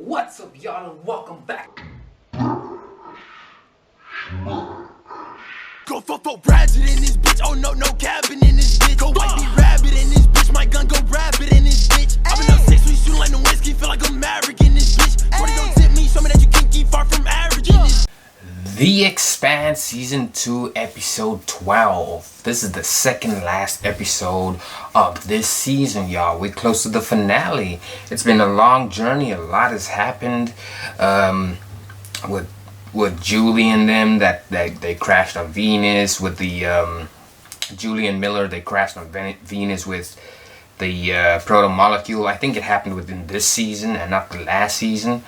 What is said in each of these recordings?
What's up, y'all, and welcome back. Go for ratchet in this bitch. Oh no, no cabin in this bitch. Go white be rabbit in this bitch. My gun go rabbit in this bitch. I've been on 6 weeks shooting like no whiskey. Feel like I'm maverick in this bitch. 40 don't tip me. Show me that you can keep far from average in this. The Expanse Season 2 Episode 12. This is the second last episode of this season, y'all. We're close to the finale. It's been a long journey. A lot has happened with Julie and them. That they crashed on Venus. With the Julie and Miller, they crashed on Venus with the proto molecule. I think it happened within this season and not the last season.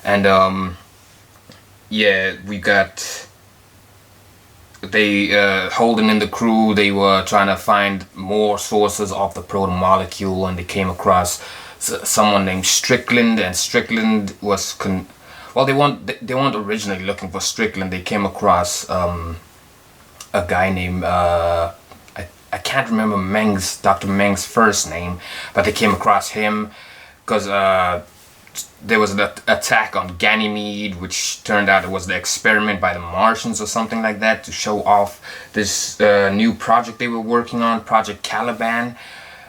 And yeah, we got Holden and the crew. They were trying to find more sources of the proto molecule, and they came across someone named Strickland. And Strickland was well, they weren't originally looking for Strickland. They came across a guy named I can't remember Dr. Meng's first name, but they came across him because there was an attack on Ganymede, which turned out it was the experiment by the Martians or something like that to show off this new project they were working on, Project Caliban,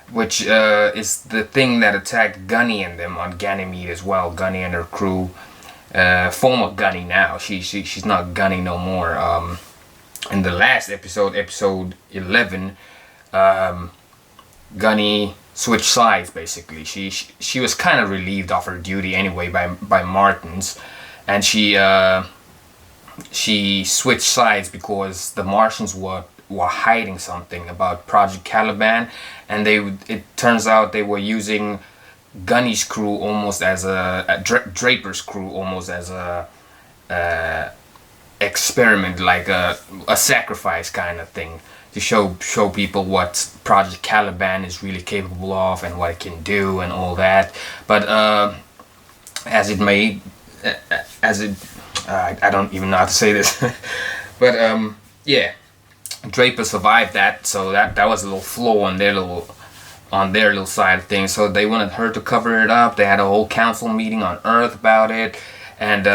which is the thing that attacked Gunny and them on Ganymede as well. Gunny and her crew, former Gunny now. She's not Gunny no more. In the last episode, episode 11, Gunny switched sides basically. She was kind of relieved of her duty anyway by Martins, and she switched sides because the Martians were hiding something about Project Caliban, and it turns out they were using Gunny's crew almost as Draper's crew almost as a experiment, like a sacrifice kind of thing, to show people what Project Caliban is really capable of and what it can do and all that. But I don't even know how to say this. But yeah, Draper survived that, so that was a little flaw on their little side of things. So they wanted her to cover it up. They had a whole council meeting on Earth about it, and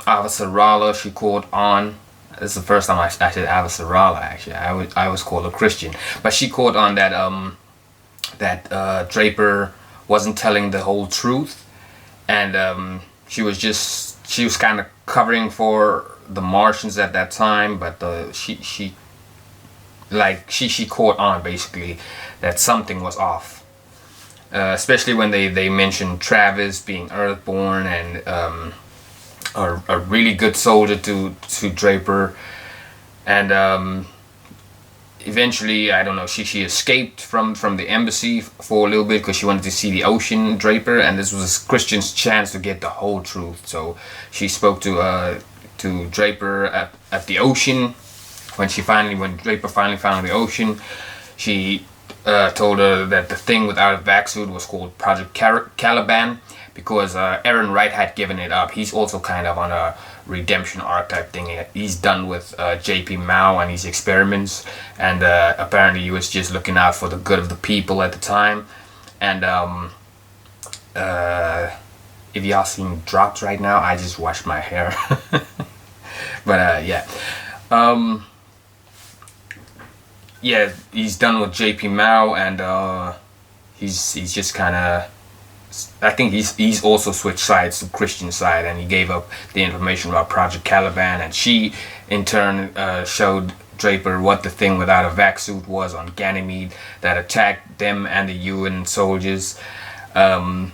Officer Rala, she caught on. This is the first time I said Officer Rala, actually. I was called a Christian, but she caught on that Draper wasn't telling the whole truth, and she was kind of covering for the Martians at that time, but she caught on basically that something was off, especially when they mentioned Travis being Earthborn and a really good soldier to Draper. And eventually, I don't know, she escaped from the embassy for a little bit because she wanted to see the ocean, Draper, and this was Christian's chance to get the whole truth. So she spoke to Draper at the ocean. When Draper finally found the ocean, she told her that the thing without a vac suit was called Project Caliban, because Aaron Wright had given it up. He's also kind of on a redemption arc type thing. He's done with J.P. Mao and his experiments, and apparently he was just looking out for the good of the people at the time. And if y'all seen drops right now, I just washed my hair. But yeah. Yeah, he's done with J.P. Mao, and he's just kind of, I think he's also switched sides to Christian's side, and he gave up the information about Project Caliban, and she in turn showed Draper what the thing without a vac suit was on Ganymede that attacked them and the UN soldiers. And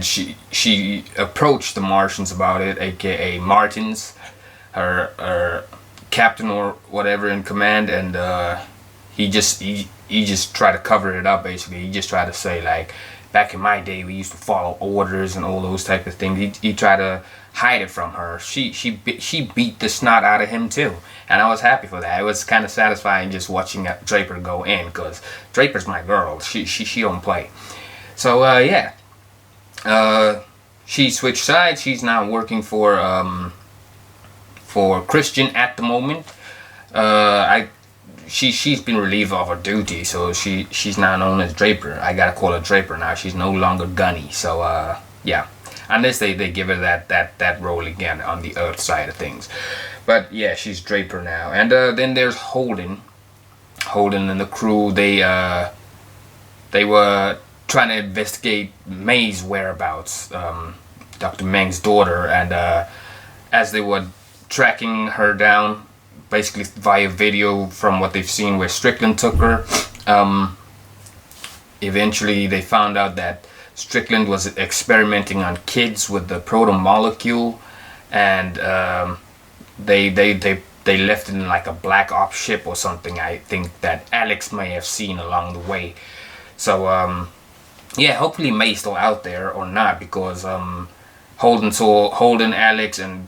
she approached the Martians about it, aka Martins, her captain or whatever in command, and he just tried to cover it up basically. He just tried to say, like, back in my day we used to follow orders and all those type of things. He tried to hide it from her. She beat the snot out of him too, and I was happy for that. It was kind of satisfying just watching Draper go in, because Draper's my girl. She don't play. So yeah, she switched sides. She's now working for Christian at the moment. she's been relieved of her duty, so she's now known as Draper. I gotta call her Draper now. She's no longer Gunny. So yeah, unless they give her that role again on the Earth side of things. But yeah, she's Draper now. And then there's Holden and the crew. They were trying to investigate May's whereabouts, Dr. Meng's daughter, and as they were tracking her down, basically via video from what they've seen where Strickland took her, eventually they found out that Strickland was experimenting on kids with the proto-molecule, and they left it in like a black ops ship or something, I think, that Alex may have seen along the way. So yeah, hopefully May's still out there or not, because Holden, Alex, and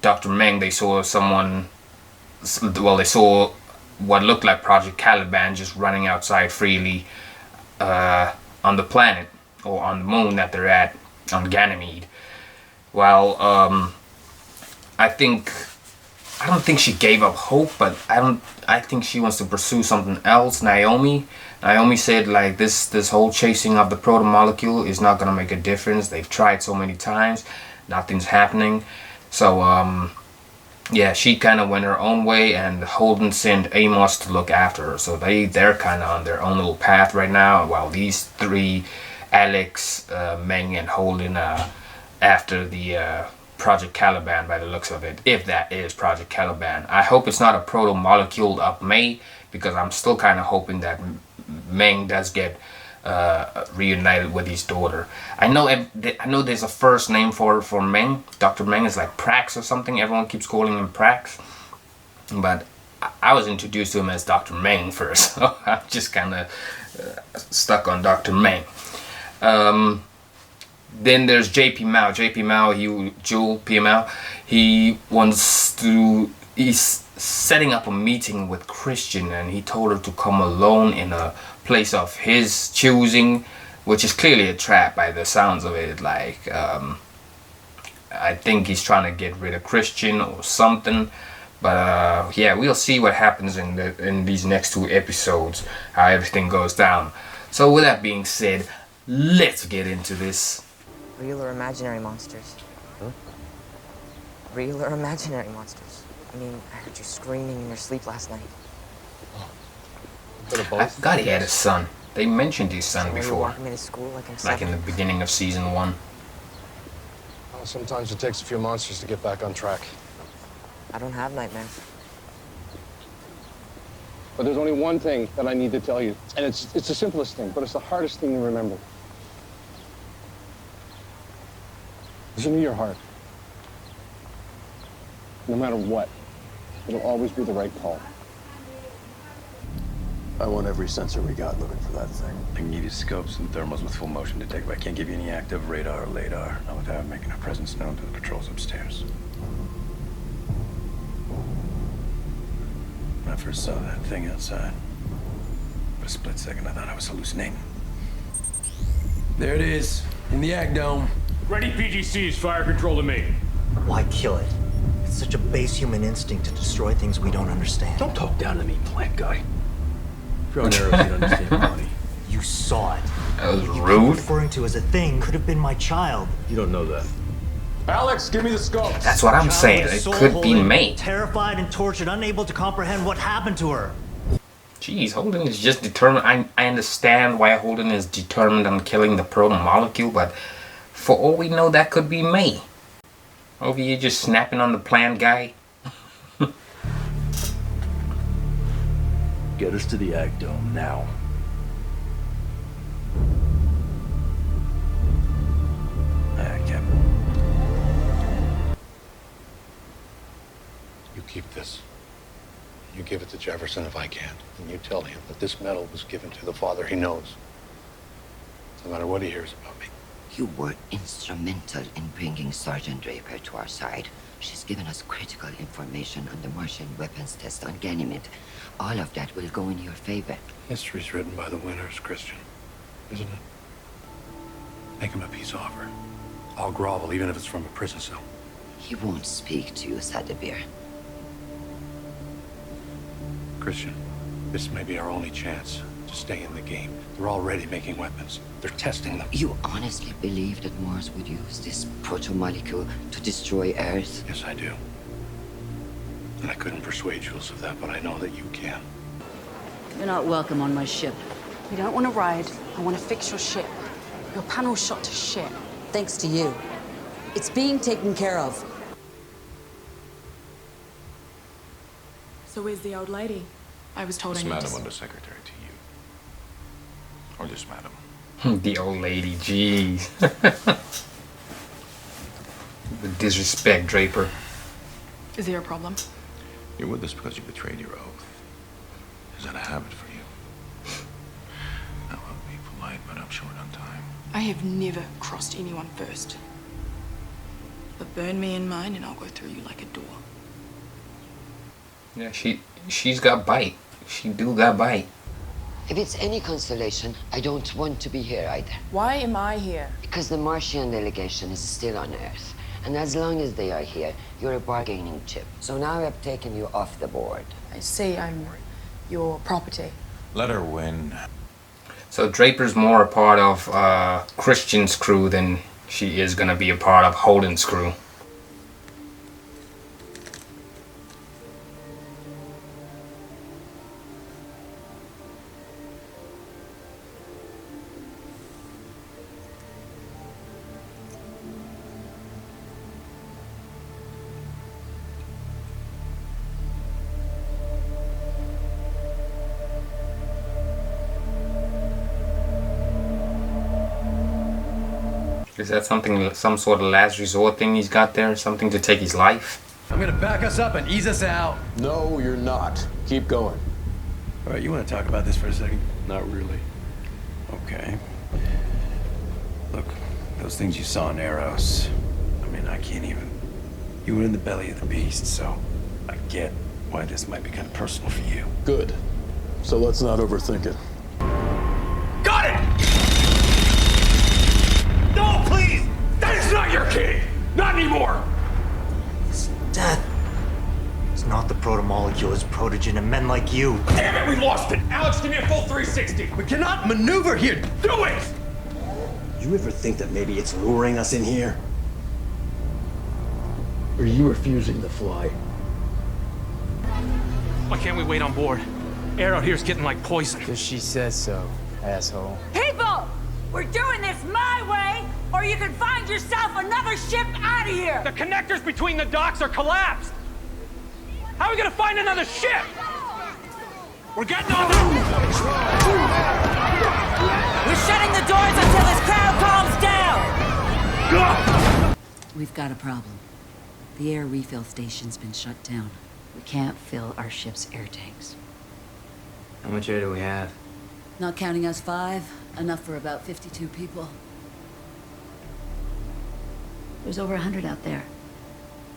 Dr. Meng, they saw someone. Well, they saw what looked like Project Caliban just running outside freely on the planet or on the moon that they're at on Ganymede. Well, I don't think she gave up hope, but I think she wants to pursue something else. Naomi said, like, this whole chasing of the proto-molecule is not gonna make a difference. They've tried so many times, nothing's happening. So yeah, she kind of went her own way, and Holden sent Amos to look after her. So they're kind of on their own little path right now, while these three, Alex, Meng, and Holden, after the Project Caliban, by the looks of it, if that is Project Caliban. I hope it's not a proto-molecule of May, because I'm still kind of hoping that Meng does get reunited with his daughter. I know there's a first name for Meng. Dr. Meng is like Prax or something. Everyone keeps calling him Prax, but I was introduced to him as Dr. Meng first, so I'm just kind of stuck on Dr. Meng. Then there's JP Mao. JP Mao, Jewel PML. He's setting up a meeting with Christian, and he told her to come alone in a place of his choosing, which is clearly a trap by the sounds of it. Like, I think he's trying to get rid of Christian or something. But yeah, we'll see what happens in these next 2 episodes, how everything goes down. So with that being said, let's get into this. Real or imaginary monsters? Huh? Real or imaginary monsters? I mean, I heard you screaming in your sleep last night. I forgot he had a son. They mentioned his son before. Walking me to school like in the beginning of season 1. Well, sometimes it takes a few monsters to get back on track. I don't have nightmares. But there's only one thing that I need to tell you. And it's the simplest thing, but it's the hardest thing to remember. Listen to your heart. No matter what, it'll always be the right call. I want every sensor we got looking for that thing. I can give you scopes and thermals with full motion detect, but I can't give you any active radar or LADAR, not without making our presence known to the patrols upstairs. When I first saw that thing outside, for a split second I thought I was hallucinating. There it is, in the Ag Dome. Ready PGCs, fire control to me. Why kill it? It's such a base human instinct to destroy things we don't understand. Don't talk down to me, plant guy. Throwing arrows you don't understand, buddy. You saw it. That was What you rude. keep referring to as a thing could have been my child. You don't know that. Alex, give me the scope. That's what I'm Child saying. with a It soul could be holding, May. Terrified and tortured, unable to comprehend what happened to her. Jeez, Holden is just determined. I understand why Holden is determined on killing the proto-molecule, but for all we know, that could be May. Over here just snapping on the plant guy. Get us to the Ag Dome now. Captain. You keep this. You give it to Jefferson if I can, and you tell him that this medal was given to the father he knows. No matter what he hears about me. You were instrumental in bringing Sergeant Draper to our side. She's given us critical information on the Martian weapons test on Ganymede. All of that will go in your favor. History's written by the winners, Christian. Isn't it? Make him a peace offer. I'll grovel, even if it's from a prison cell. He won't speak to you, Sadabir. Christian, this may be our only chance. to stay in the game. They're already making weapons. They're testing them. You honestly believe that Mars would use this proto-molecule to destroy Earth? Yes, I do. And I couldn't persuade Jules of that, but I know that you can. You're not welcome on my ship. We don't want to ride. I want to fix your ship. Your panel's shot to shit. Thanks to you. It's being taken care of. So where's the old lady? I was told This I need madam to... undersecretary to you. Or just madam. The old lady, jeez. The disrespect, Draper. Is there a problem? You're with us because you betrayed your oath. Is that a habit for you? I will be polite, but I'm short on time. I have never crossed anyone first. But burn me in mine and I'll go through you like a door. Yeah, she's got bite. She do got bite. If it's any consolation, I don't want to be here either. Why am I here? Because the Martian delegation is still on Earth. And as long as they are here, you're a bargaining chip. So now I've taken you off the board. I see I'm your property. Let her win. So Draper's more a part of Christian's crew than she is gonna be a part of Holden's crew. Is that something, some sort of last resort thing he's got there? Something to take his life? I'm gonna back us up and ease us out. No, you're not. Keep going. All right, you want to talk about this for a second? Not really. Okay. Look, those things you saw in Eros, I mean, I can't even... You were in the belly of the beast, so I get why this might be kind of personal for you. Good. So let's not overthink it. Got it! No, please! That is not your kid! Not anymore! His death is not the proto-molecule, it's protogen and men like you. Damn it, we lost it! Alex, give me a full 360! We cannot maneuver here. Do it! You ever think that maybe it's luring us in here? Or are you refusing to fly? Why can't we wait on board? Air out here's getting like poison. Because she says so, asshole. People! We're doing this my way, or you can find yourself another ship out of here! The connectors between the docks are collapsed! How are we gonna find another ship? We're getting on the... We're shutting the doors until this crowd calms down! We've got a problem. The air refill station's been shut down. We can't fill our ship's air tanks. How much air do we have? Not counting us 5, enough for about 52 people. There's over 100 out there.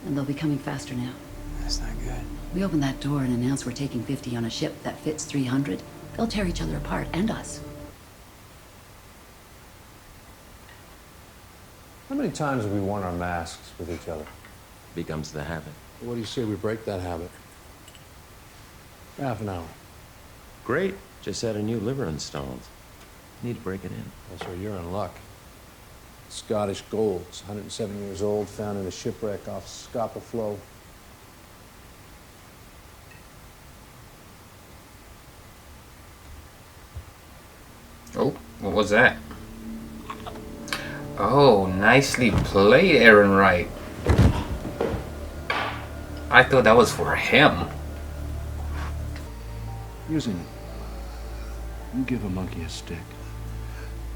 And they'll be coming faster now. That's not good. We open that door and announce we're taking 50 on a ship that fits 300. They'll tear each other apart, and us. How many times have we worn our masks with each other? Becomes the habit. What do you say we break that habit? Half an hour. Great. Just had a new liver installed. Need to break it in. Well, sir, you're in luck. Scottish gold. It's 107 years old, found in a shipwreck off Scapa Flow. Oh, what was that? Oh, nicely played, Aaron Wright. I thought that was for him. Using it. You give a monkey a stick.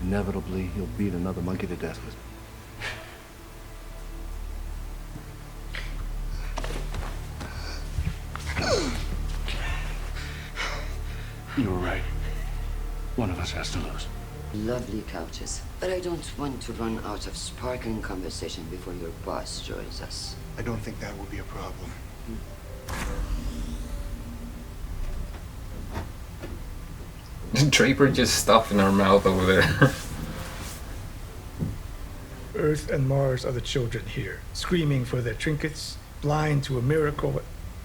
Inevitably, he'll beat another monkey to death with it. You were right. One of us has to lose. Lovely couches. But I don't want to run out of sparkling conversation before your boss joins us. I don't think that will be a problem. Draper just stuffing her mouth over there. Earth and Mars are the children here, screaming for their trinkets, blind to a miracle.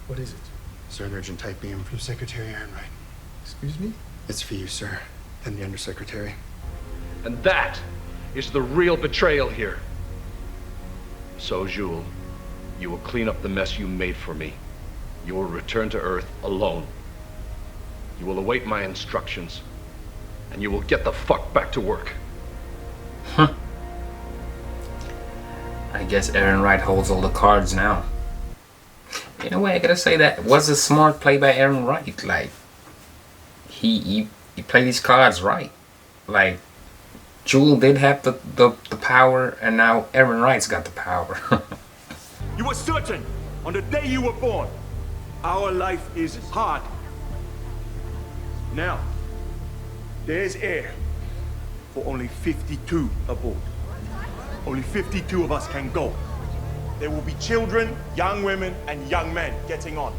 What is it? Sir, an urgent type beam from Secretary Ehrenreich. Excuse me? It's for you, sir, and the Undersecretary. And that is the real betrayal here. So, Jules, you will clean up the mess you made for me. You will return to Earth alone. You will await my instructions, and you will get the fuck back to work. Huh. I guess Aaron Wright holds all the cards now. In a way, I gotta say that was a smart play by Aaron Wright. Like, he played these cards right. Like, Jules did have the power, and now Aaron Wright's got the power. You were certain on the day you were born. Our life is hard. Now, there's air for only 52 aboard. Only 52 of us can go. There will be children, young women, and young men getting on.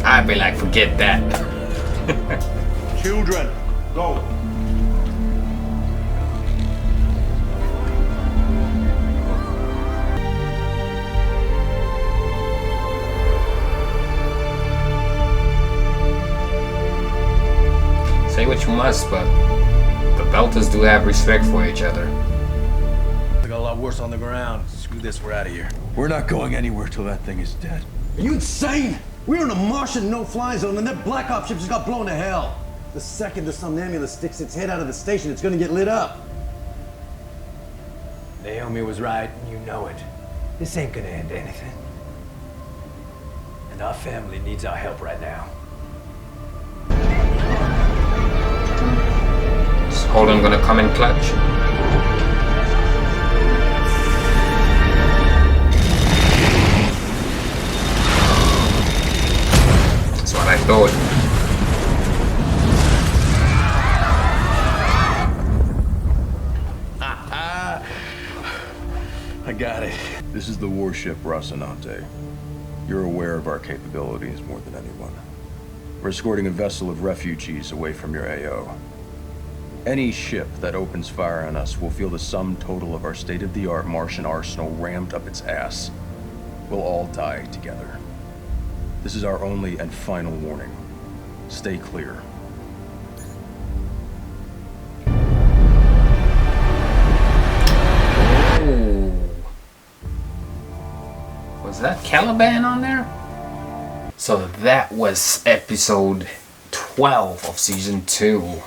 I'd be like, forget that. Children, go. Say what you must, but the Belters do have respect for each other. They got a lot worse on the ground. Screw this, we're out of here. We're not going anywhere till that thing is dead. Are you insane? We're in a Martian no-fly zone and that Black Ops ship just got blown to hell. The second the somnambulance sticks its head out of the station, it's gonna get lit up. Naomi was right, and you know it. This ain't gonna end anything. And our family needs our help right now. Is Holden gonna come in clutch? That's what I thought. I got it. This is the warship Rocinante. You're aware of our capabilities more than anyone. We're escorting a vessel of refugees away from your AO. Any ship that opens fire on us will feel the sum total of our state-of-the-art Martian arsenal rammed up its ass. We'll all die together. This is our only and final warning. Stay clear. Was that Caliban on there? So that was episode 12 of season 2.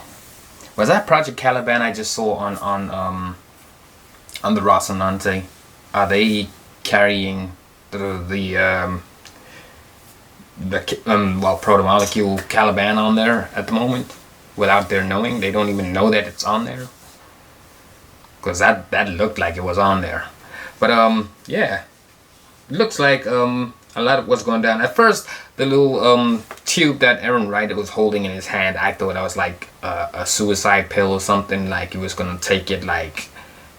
Was that Project Caliban I just saw on the Rocinante? Are they carrying the proto-molecule Caliban on there at the moment without their knowing? They don't even know that it's on there, because that looked like it was on there. But yeah, looks like a lot of what's going down. At first, the little tube that Aaron Wright was holding in his hand, I thought that was like a suicide pill or something, like he was gonna take it like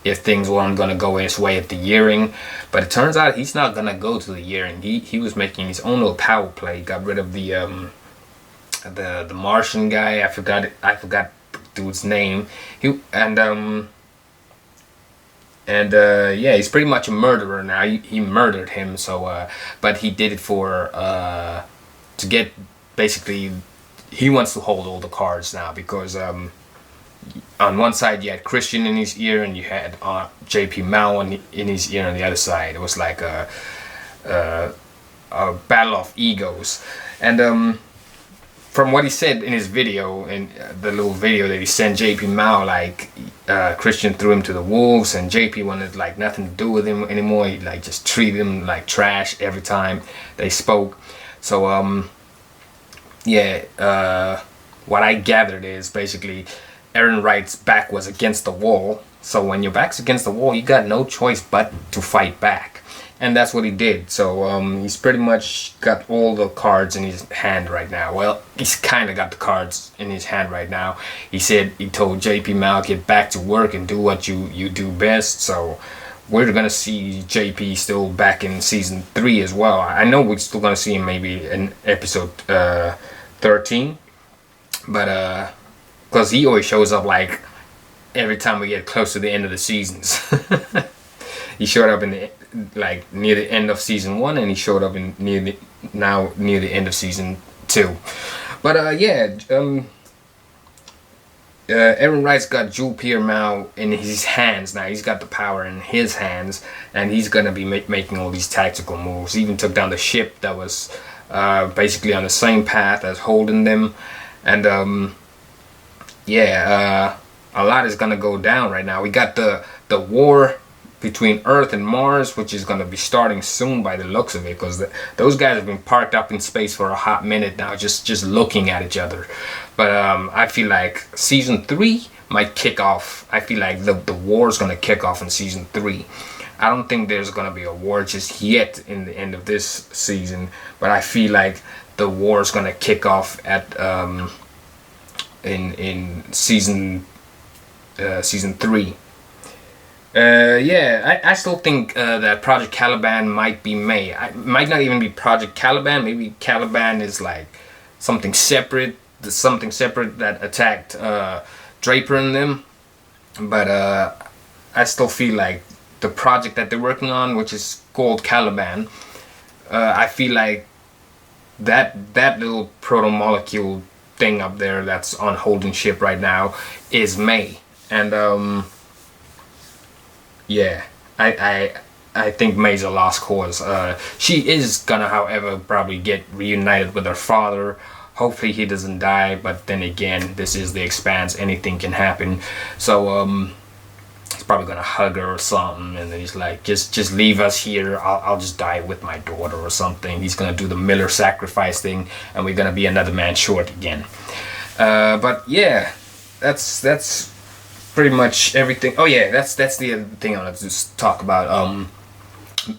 if things weren't gonna go his way at the Yearing. But it turns out he's not gonna go to the Yearing. He was making his own little power play. Got rid of the Martian guy. I forgot the dude's name. Yeah, he's pretty much a murderer now. He murdered him, so but he did it for to get, basically he wants to hold all the cards now, because on one side you had Christian in his ear and you had JP Mao in his ear on the other side. It was like a battle of egos. And from what he said in his video, in the little video that he sent JP Mao, like Christian threw him to the wolves, and JP wanted like nothing to do with him anymore. He like just treated him like trash every time they spoke. So yeah, what I gathered is basically Aaron Wright's back was against the wall. So when your back's against the wall, you got no choice but to fight back. And that's what he did. So he's pretty much got all the cards in his hand right now. Well, he's kind of got the cards in his hand right now. He told JP Mao, get back to work and do what you do best. So we're gonna see JP still back in season 3 as well. I know we're still gonna see him maybe in episode 13, but because he always shows up like every time we get close to the end of the seasons. He showed up in the like near the end of season 1, and he showed up in near the now near the end of season 2. But yeah, Aaron Wright's got Jewel Pierre Mao in his hands now. He's got the power in his hands, and he's gonna be making all these tactical moves. He even took down the ship that was basically on the same path as holding them, and yeah, a lot is gonna go down right now. We got the war between Earth and Mars, which is gonna be starting soon by the looks of it, because those guys have been parked up in space for a hot minute now, just looking at each other. But I feel like season 3 might kick off. I feel like the war is gonna kick off in season 3. I don't think there's gonna be a war just yet in the end of this season, but I feel like the war is gonna kick off at in season 3. Yeah, I still think that Project Caliban might be May. It might not even be Project Caliban. Maybe Caliban is like something separate that attacked Draper and them. But I still feel like the project that they're working on, which is called Caliban, I feel like that little proto-molecule thing up there that's on Holden's ship right now is May. And yeah, I think May's a lost cause. She is gonna, however, probably get reunited with her father. Hopefully he doesn't die, but then again, this is the Expanse, anything can happen. So he's probably gonna hug her or something, and then he's like, just leave us here, I'll just die with my daughter or something. He's gonna do the Miller sacrifice thing, and we're gonna be another man short again. But yeah, that's pretty much everything. Oh yeah, that's the other thing I want to just talk about.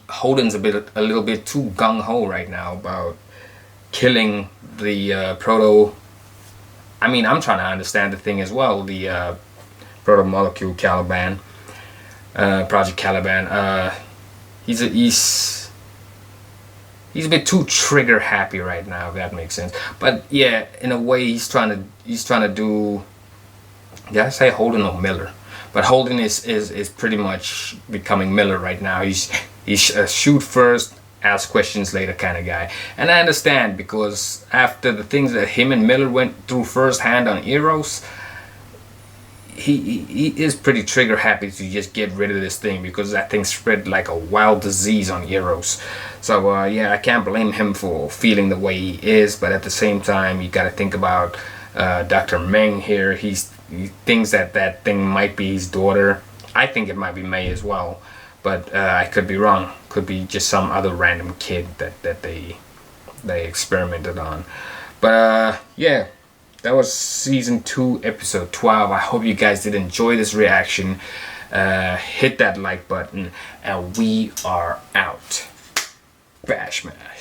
Holden's a little bit too gung-ho right now about killing the proto. I mean, I'm trying to understand the thing as well. The proto-molecule Caliban, Project Caliban. He's a bit too trigger happy right now, if that makes sense. But yeah, in a way, he's trying to do. Did I say Holden or Miller? But Holden is pretty much becoming Miller right now. He's shoot first, ask questions later kind of guy. And I understand, because after the things that him and Miller went through firsthand on Eros, he is pretty trigger happy to just get rid of this thing, because that thing spread like a wild disease on Eros. So yeah, I can't blame him for feeling the way he is, but at the same time, you got to think about Dr. Meng here. He thinks that thing might be his daughter. I think it might be May as well, but I could be wrong. Could be just some other random kid that they experimented on. But yeah, that was season 2, episode 12. I hope you guys did enjoy this reaction. Hit that like button, and we are out. Bash Smash.